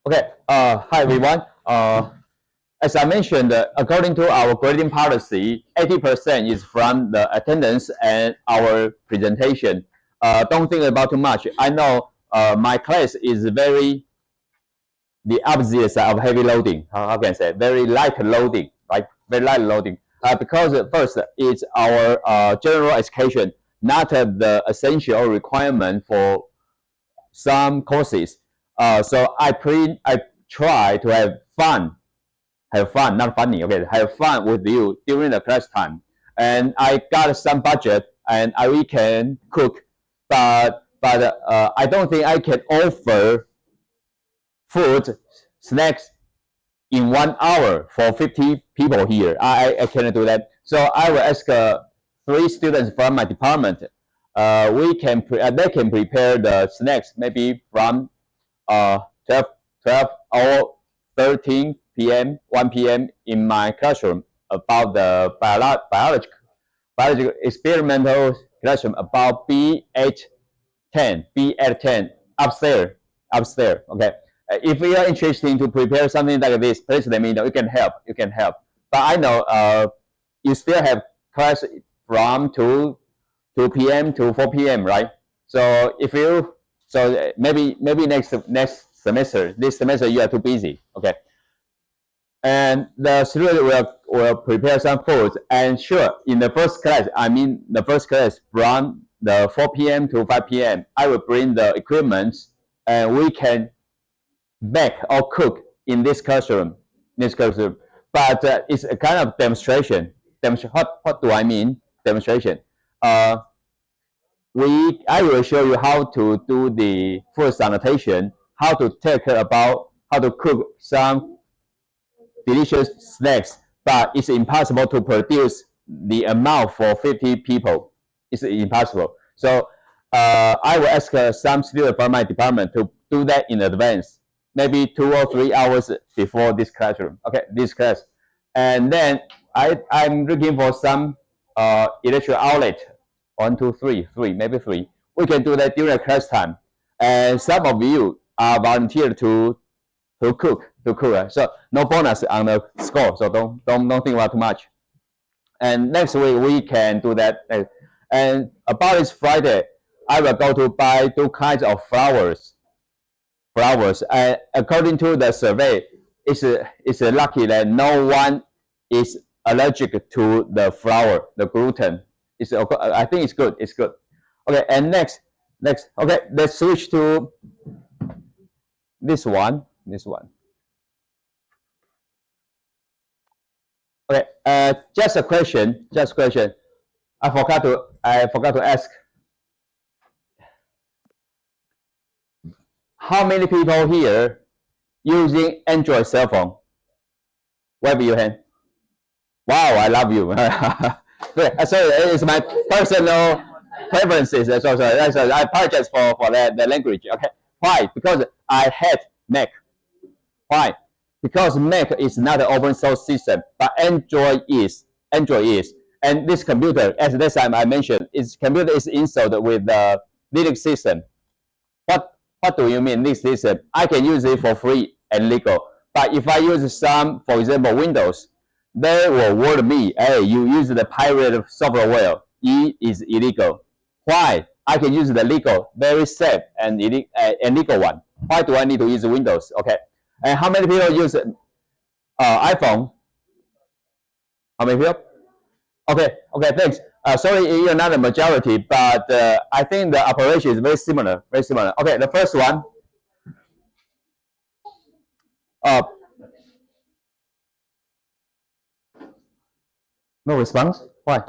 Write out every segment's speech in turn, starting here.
Okay. Hi everyone. As I mentioned, according to our grading policy, 80% is from the attendance and our presentation. Don't think about too much. I know my class is very the opposite side of heavy loading. How can I say? Very light loading, right? Very light loading. Because first, it's our general education, not the essential requirement for some courses. So I try to have fun, not funny. Okay, have fun with you during the class time. And I got some budget, and we can cook, but I don't think I can offer food snacks in 1 hour for 50 people here. I cannot do that. So I will ask 3 students from my department. They can prepare the snacks maybe from 12, 12 or 13 p.m., 1 p.m. in my classroom about the biological experimental classroom about B810 upstairs. Okay. If you are interested to prepare something like this, please let me know. You can help. But I know you still have class from 2 p.m. to 4 p.m. right? So maybe next semester, this semester you are too busy. Okay. And the student will prepare some foods. And sure, in the first class, from the 4 p.m. to 5 p.m., I will bring the equipment and we can bake or cook in this classroom. But it's a kind of demonstration. What do I mean? Demonstration. I will show you how to do the food sanitation, how to take care about how to cook some delicious snacks, but it's impossible to produce the amount for 50 people. It's impossible. So I will ask some students from my department to do that in advance, maybe 2 or 3 hours before this classroom. Okay, this class. And then I'm looking for some electrical outlet. 1, 2, 3, maybe 3. We can do that during class time. And some of you are volunteered to cook. So no bonus on the score. So don't think about too much. And next week we can do that. And about this Friday, I will go to buy 2 kinds of flowers. And according to the survey, it's lucky that no one is allergic to the flour, the gluten. I think it's good. Okay, and next. Okay, let's switch to this one. Okay, just a question. I forgot to ask. How many people here using Android cell phone? Wave your hand. Wow, I love you. Sorry, it's my personal preferences. Sorry. I apologize for the language. Okay, why? Because I hate Mac. Why? Because Mac is not an open source system, but Android is. And this computer, as this time I mentioned, computer is installed with the Linux system. What do you mean this system? I can use it for free and legal. But if I use some, for example, Windows, they will warn me, hey, you use the pirate software. It is illegal. Why? I can use the legal, very safe and legal one. Why do I need to use Windows? Okay. And how many people use iPhone? How many people? Okay, thanks. Sorry, you're not a majority, but I think the operation is very similar. Okay, the first one. No response. Why?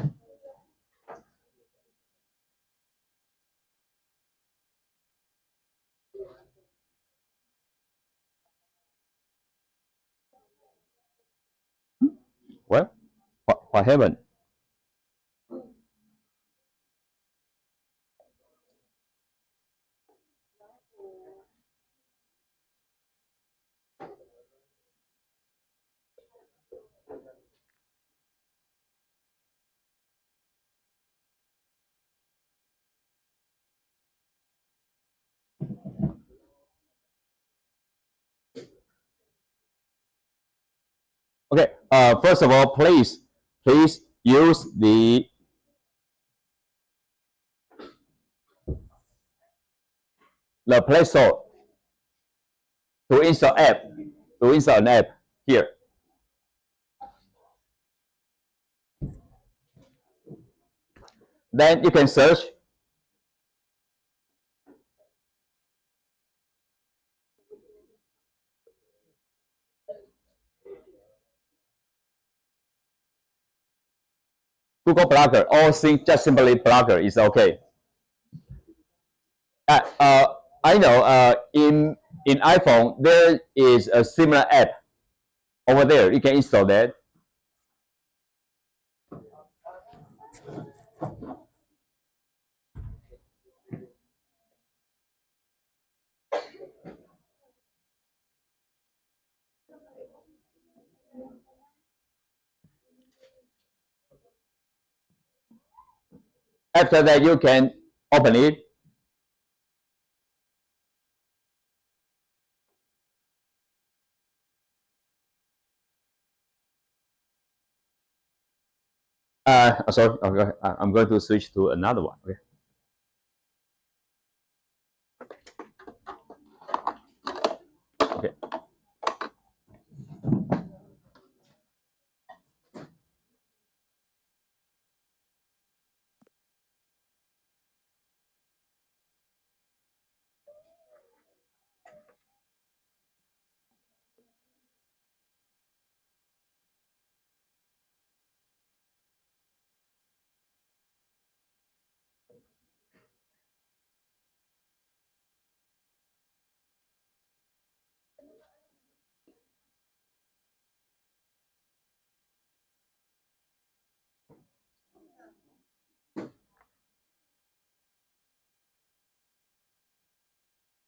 What? What happened? first of all, please use the Play Store to install an app here. Then you can search Google Blogger, or just simply Blogger is okay. I know in iPhone there is a similar app over there. You can install that. After that, you can open it. Sorry, okay, I'm going to switch to another one. Okay. Okay.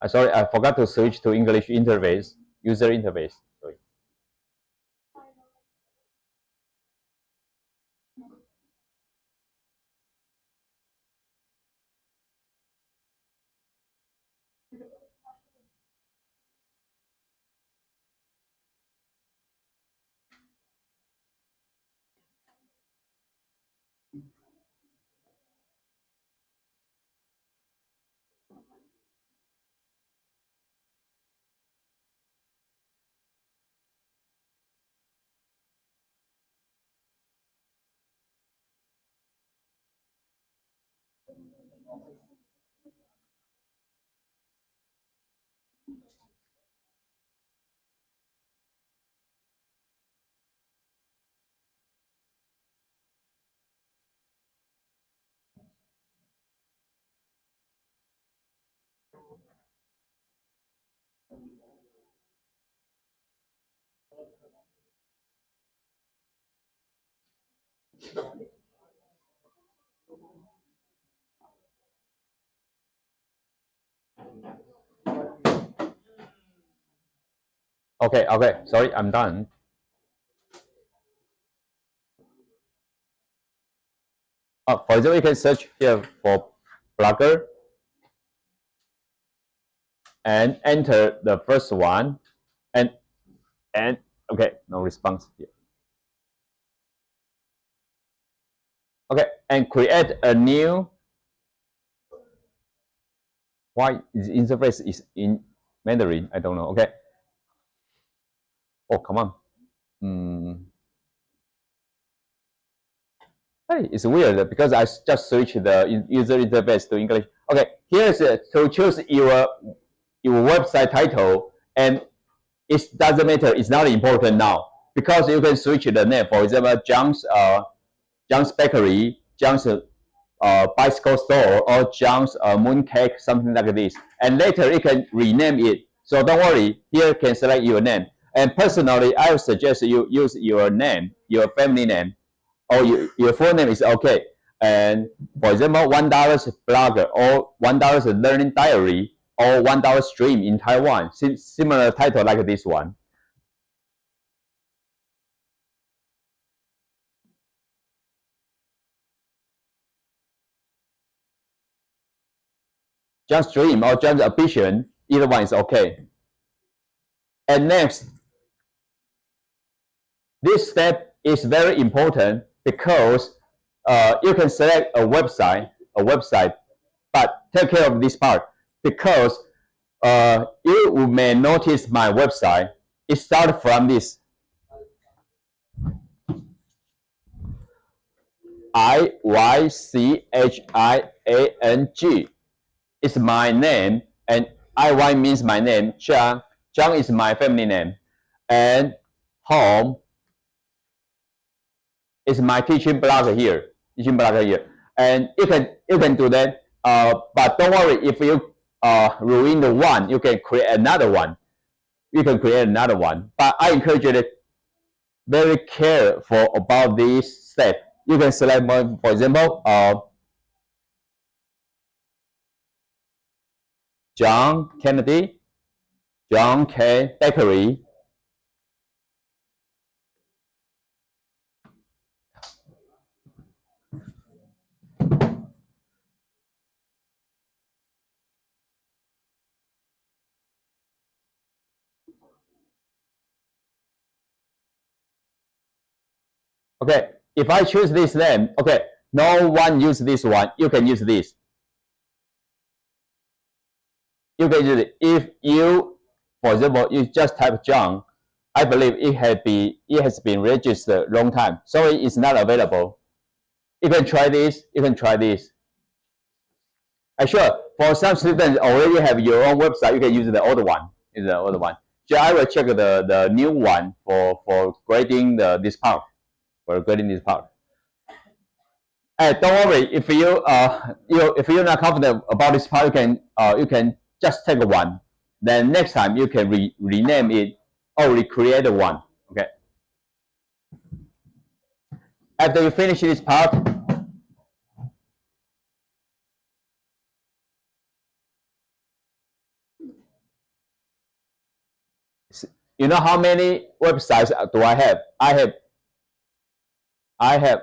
Sorry, I forgot to switch to English interface, user interface. Sorry. Okay, sorry, I'm done. For example, you can search here for Blogger and enter the first one, and okay, no response here. Okay, and create a new. Why is interface is in Mandarin? I don't know. Okay. Oh, come on. Hey, it's weird because I just switched the user interface to English. Okay, here's to choose your website title, and it doesn't matter. It's not important now because you can switch the name. For example, John's Bakery, John's bicycle store, or John's mooncake, something like this. And later you can rename it. So don't worry. Here you can select your name. And personally, I would suggest you use your name, your family name, or your full name is okay. And for example, $1 blogger, or $1 learning diary, or $1 stream in Taiwan. Similar title like this one. Just stream or just ambition, either one is okay. And next, this step it's very important because you can select a website, but take care of this part because you may notice my website. It starts from this I-Y-C-H-I-A-N-G. It's my name, and I-Yuan means my name. Zhang is my family name, and home is my teaching blog here. And you can do that. But don't worry, if you ruin the one, you can create another one. But I encourage you to very careful about this step. You can select one, for example, John Kennedy, John K. Bakery. Okay, if I choose this name, okay, no one use this one. You can use this. You can use it. If you, for example, you just type John, I believe it has been registered long time, so it's not available. You can try this. Sure, for some students already have your own website, you can use the old one. So I will check the new one for grading this part. Don't worry, if if you're not confident about this part, you can just take one. Then next time you can rename it or recreate one. Okay. After you finish this part, you know how many websites do I have? I have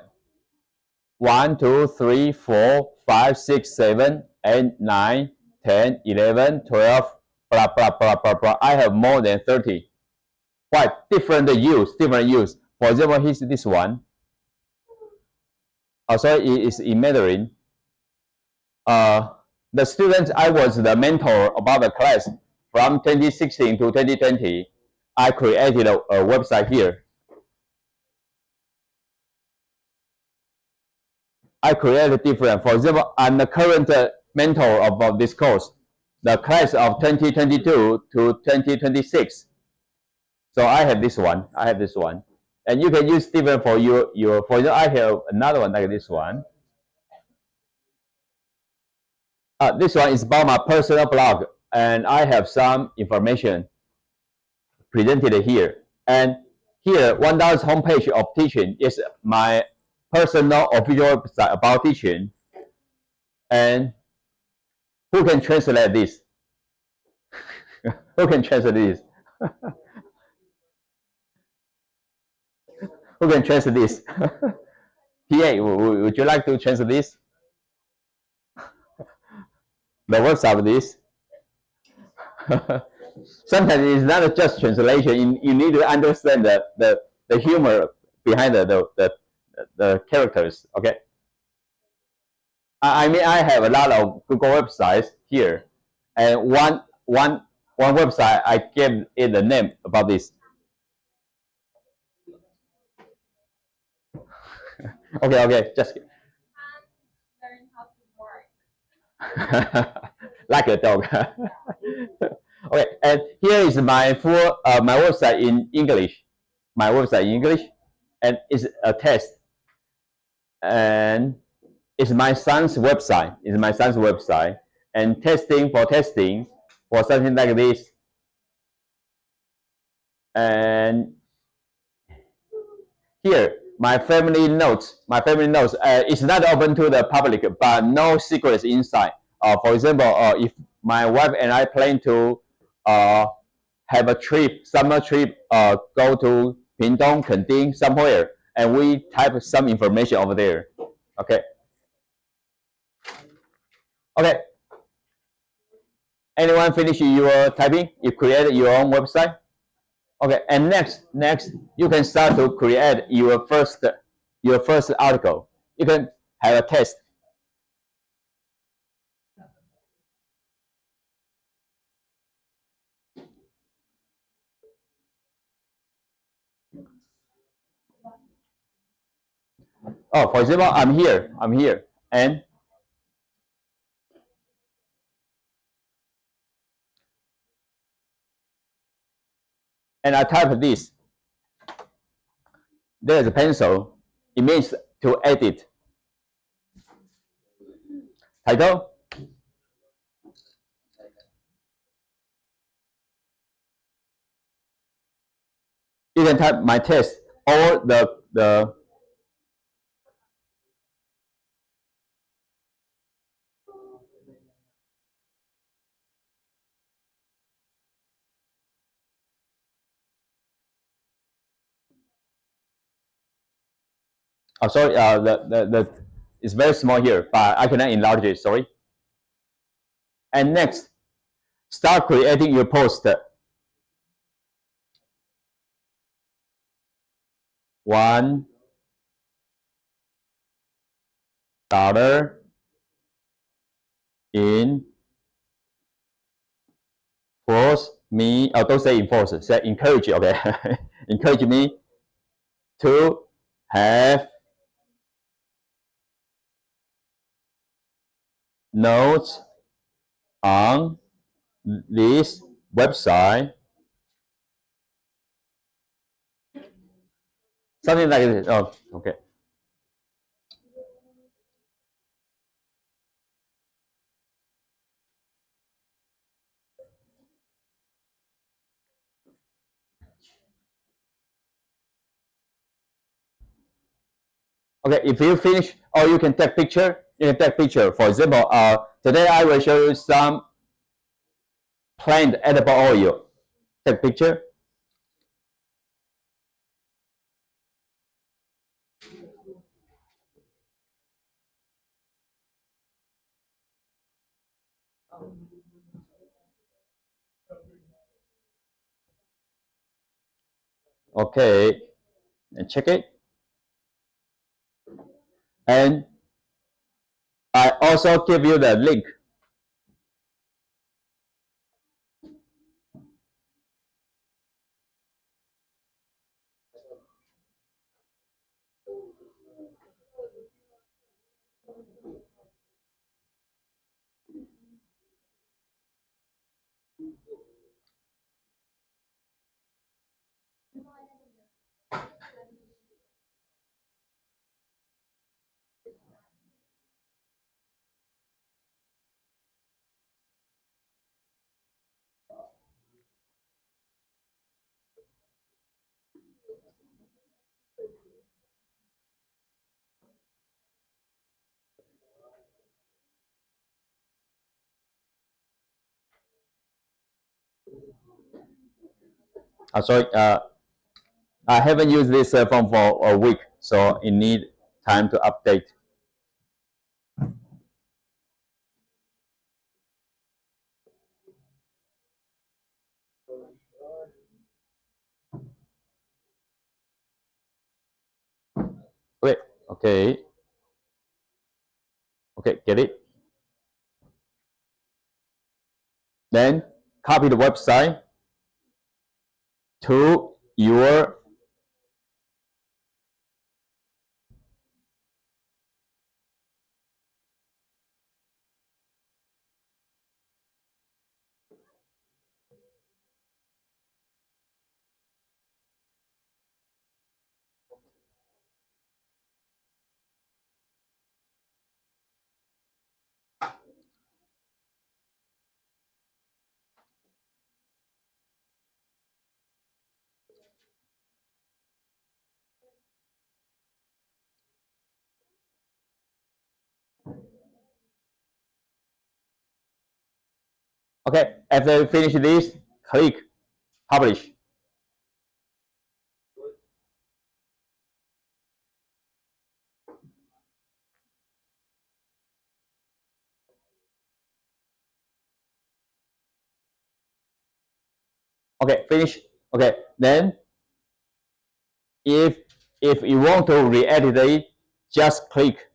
1, 2, 3, 4, 5, 6, 7, 8, 9, 10, 11, 12, blah, blah, blah, blah, blah. I have more than 30. Why? Different use. For example, here's this one. Also, it is in Mandarin. The students I was the mentor about the class from 2016 to 2020. I created a website here. I created different. For example, I'm the current mentor of this course, the class of 2022 to 2026. So I have this one. And you can use different for your. For example, I have another one like this one. This one is about my personal blog, and I have some information presented here. And here, $1 homepage of teaching is my personal official website about teaching. And who can translate this? Who can translate this? Who can translate this? PA, would you like to translate this? The website of this? Sometimes it's not just translation. You need to understand the humor behind the characters. Okay. I mean, I have a lot of Google websites here, and one website I gave it the name about this. Okay, just learn how to bark. like a dog. Okay, and here is my full my website in English. And it's a test. And it's my son's website. And testing for something like this. And here, my family notes. It's not open to the public, but no secrets inside. For example, if my wife and I plan to have a summer trip, go to Pingdong, Kending, somewhere, and we type some information over there. Okay. Anyone finish your typing? You created your own website? Okay, and next you can start to create your first article. You can have a test. Oh, for example, I'm here, and I type this. There's a pencil. It means to edit. Title. You can type my test or the oh sorry the it's very small here, but I cannot enlarge it. Sorry. And next, start creating your post. $1 in force me. Oh, don't say enforce. Say encourage. Okay, encourage me to have notes on this website. Something like this. Oh, okay. Okay, if you finish, or you can take picture. You can take picture. For example, today I will show you some plant edible oil. Take picture. Okay, and check it. And I also give you the link. Sorry, I haven't used this phone for a week, so it need time to update. Wait, okay, okay, get it. Then copy the website to your okay. After you finish this, click publish. Okay, finish. Okay, then if you want to re-edit it, just click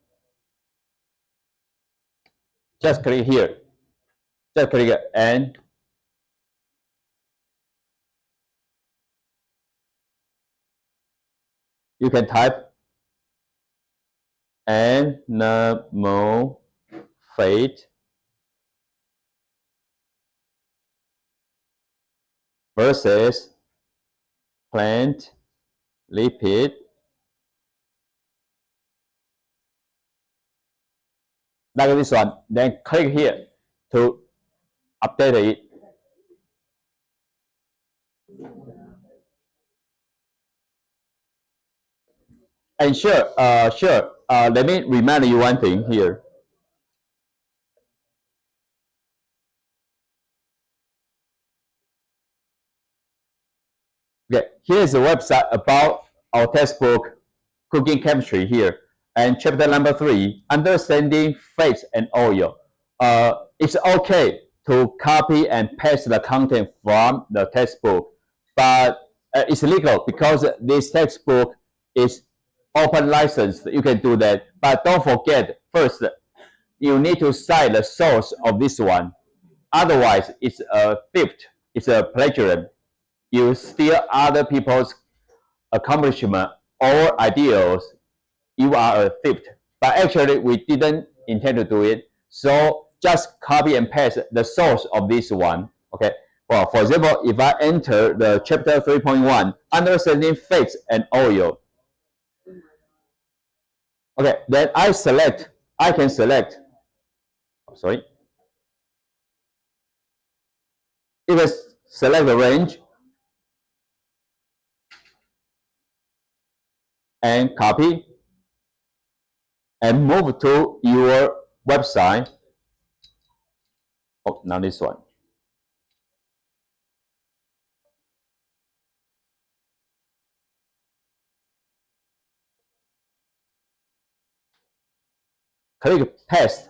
here. Just click it and you can type animal fat versus plant lipid. Like this one, then click here to update it. And sure, let me remind you one thing here. Okay, here's a website about our textbook, Cooking Chemistry here. And chapter number 3, Understanding Fats and Oil. It's okay to copy and paste the content from the textbook, but it's legal because this textbook is open licensed. You can do that, but don't forget, first, you need to cite the source of this one. Otherwise, it's a theft, it's a plagiarism. You steal other people's accomplishment or ideals, you are a thief. But actually, we didn't intend to do it. So just copy and paste the source of this one. Okay. Well, for example, if I enter the chapter 3.1, understanding fats and oil. Okay, then I can select. Sorry. If I select the range and copy and move to your website. Oh, now this one. Click paste,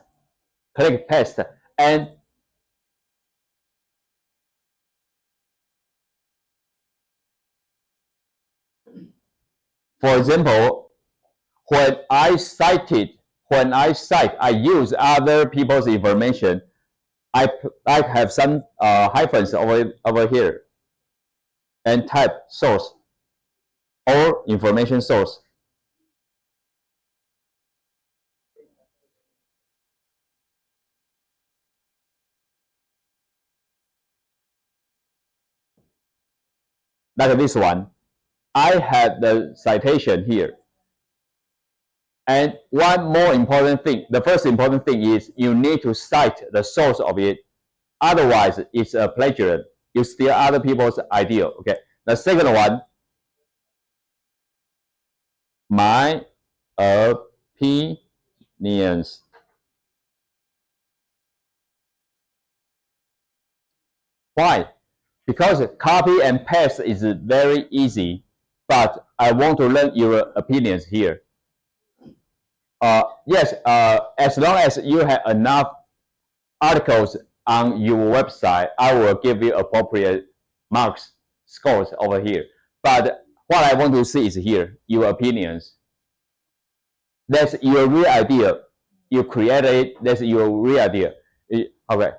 and for example, when I cite, I use other people's information. I have some hyphens over here and type source or information source. Like this one, I have the citation here. And one more important thing, the first important thing is you need to cite the source of it. Otherwise, it's a plagiarism. You steal other people's idea. Okay. The second one, my opinions. Why? Because copy and paste is very easy, but I want to learn your opinions here. Yes, as long as you have enough articles on your website, I will give you appropriate marks, scores over here. But what I want to see is here, your opinions. That's your real idea. You create it, that's your real idea. Okay.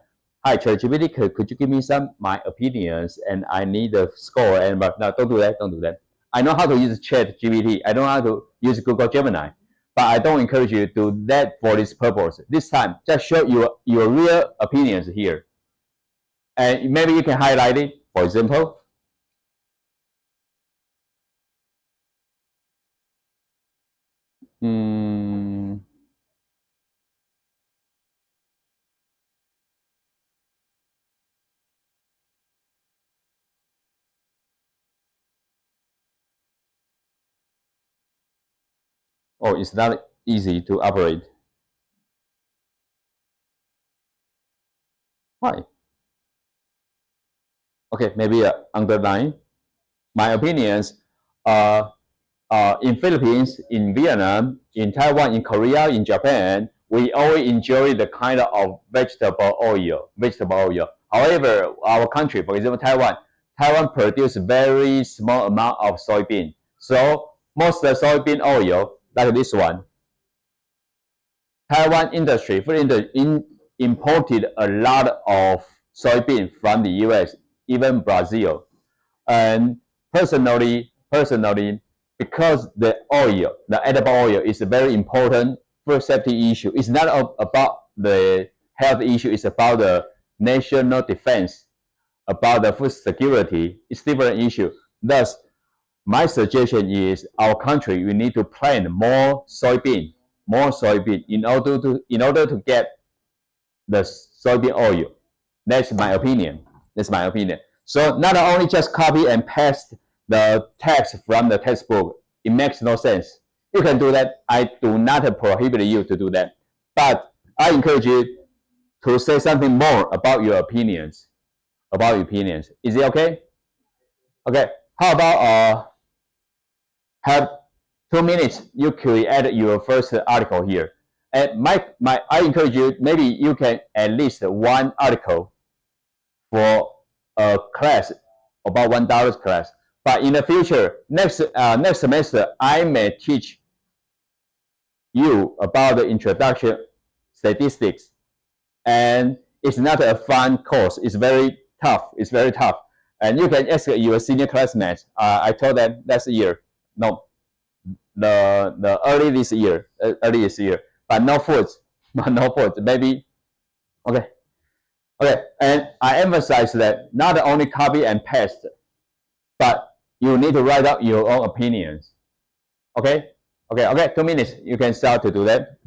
Hi, ChatGPT, could you give me my opinions and I need a score and but no, don't do that. I know how to use ChatGPT. I know how to use Google Gemini, but I don't encourage you to do that for this purpose. This time, just show your real opinions here. And maybe you can highlight it, for example. Oh, it's not easy to operate. Why? Okay, maybe underline. My opinions in Philippines, in Vietnam, in Taiwan, in Korea, in Japan, we always enjoy the kind of vegetable oil. However, our country, for example, Taiwan produce very small amount of soybean. So most of the soybean oil, like this one, Taiwan industry, food industry, imported a lot of soybean from the US, even Brazil. And personally, because the oil, the edible oil, is a very important food safety issue. It's not about the health issue. It's about the national defense, about the food security. It's different issue. Thus, my suggestion is our country, we need to plant more soybean in order to get the soybean oil. That's my opinion. So not only just copy and paste the text from the textbook, it makes no sense. You can do that. I do not prohibit you to do that, but I encourage you to say something more about your opinions. Is it okay? Okay. How about have 2 minutes? You create your first article here, and I encourage you. Maybe you can at least one article for a class, about $1 class. But in the future, next semester, I may teach you about the introduction statistics, and it's not a fun course. It's very tough. And you can ask your senior classmates. I told them last year. No, the early this year, but no foods, maybe. Okay. And I emphasize that not only copy and paste, but you need to write out your own opinions. Okay. 2 minutes. You can start to do that.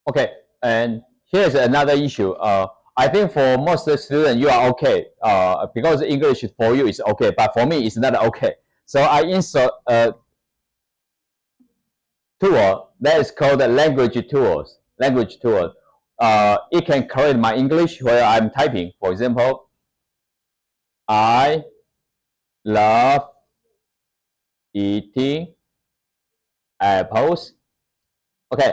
Okay, and here's another issue. I think for most students you are okay because English for you is okay, but for me it's not okay. So I insert a tool that is called the language tools. It can correct my English where I'm typing. For example, I love eating apples. Okay.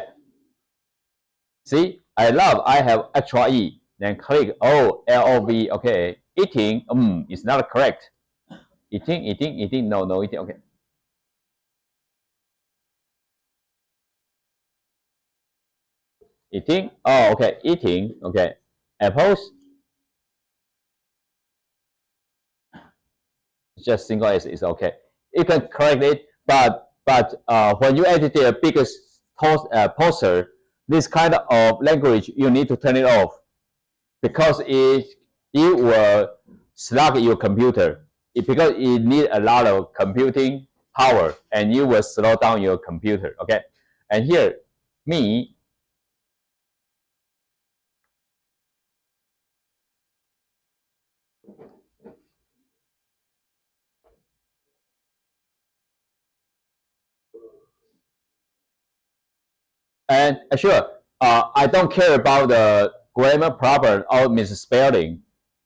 See, I have extra E. Then click O-L-O-V. Okay. Eating, is not correct. Eating, no, eating. Okay. Eating, okay. Eating, okay. Apples. Just single S is okay. You can correct it, but when you edit the biggest poster, this kind of language, you need to turn it off because it will slug your computer. Because it needs a lot of computing power and you will slow down your computer. Okay, and here me, and sure, I don't care about the grammar problem or misspelling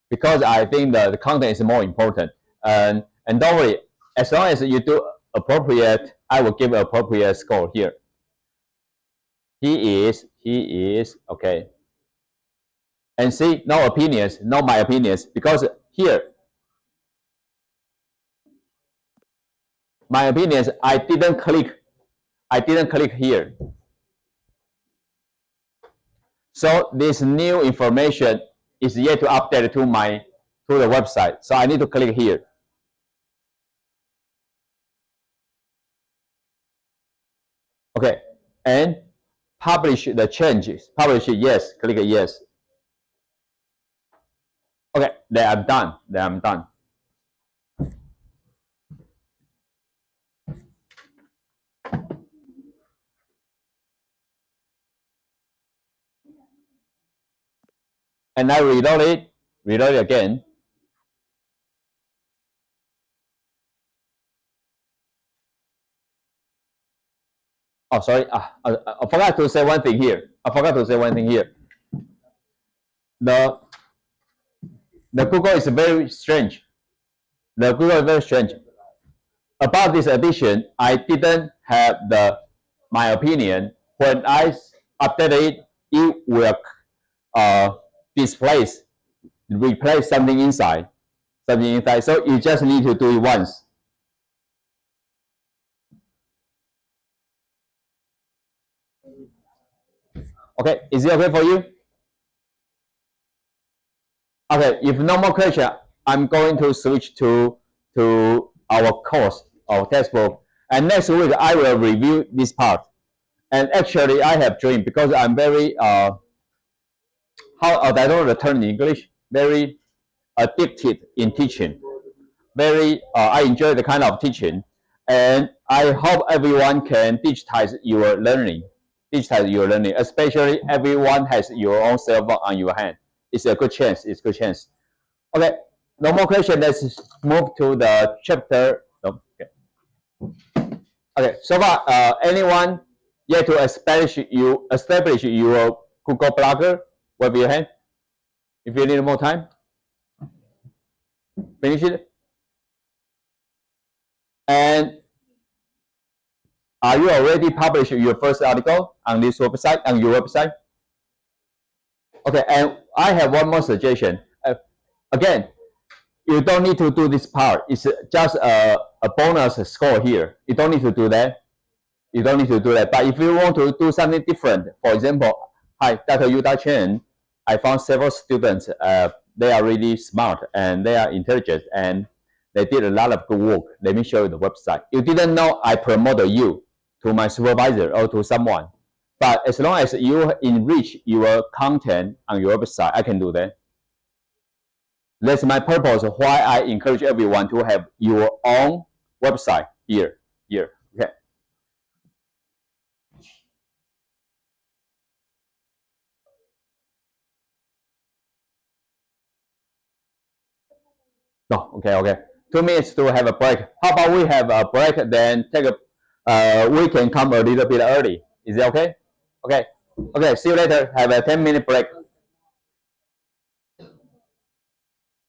because I think the content is more important. And don't worry, as long as you do appropriate, I will give appropriate score here. He is okay. And see, no opinions, no my opinions, because here my opinions, I didn't click here. So this new information is yet to update to the website. So I need to click here. Okay, and publish the changes. Publish it, yes. Click yes. Okay, then I'm done. And I reload it again. Oh, sorry. I forgot to say one thing here. The Google is very strange. About this edition, I didn't have my opinion. When I update it will replace something inside. So you just need to do it once. Okay, is it okay for you? Okay, if no more question, I'm going to switch to our course, our textbook. And next week, I will review this part. And actually, I have dream because I'm very, I don't know the term in English, very addicted in teaching. I enjoy the kind of teaching. And I hope everyone can digitize your learning. Especially everyone has your own cell phone on your hand. It's a good chance. Okay, no more question. Let's move to the chapter. Okay, so far, anyone yet to establish your Google Blogger? Wave your hand. If you need more time, finish it. And are you already published your first article on this website, on your website? Okay, and I have one more suggestion. Again, you don't need to do this part. It's just a bonus score here. You don't need to do that. But if you want to do something different, for example, hi, Dr. Yuda Chen, I found several students. They are really smart and they are intelligent and they did a lot of good work. Let me show you the website. You didn't know I promoted you to my supervisor or to someone. But as long as you enrich your content on your website, I can do that. That's my purpose why I encourage everyone to have your own website here. Okay. No, okay. 2 minutes to have a break. How about we have a break, then we can come a little bit early. Is it okay? Okay, see you later. Have a 10-minute break.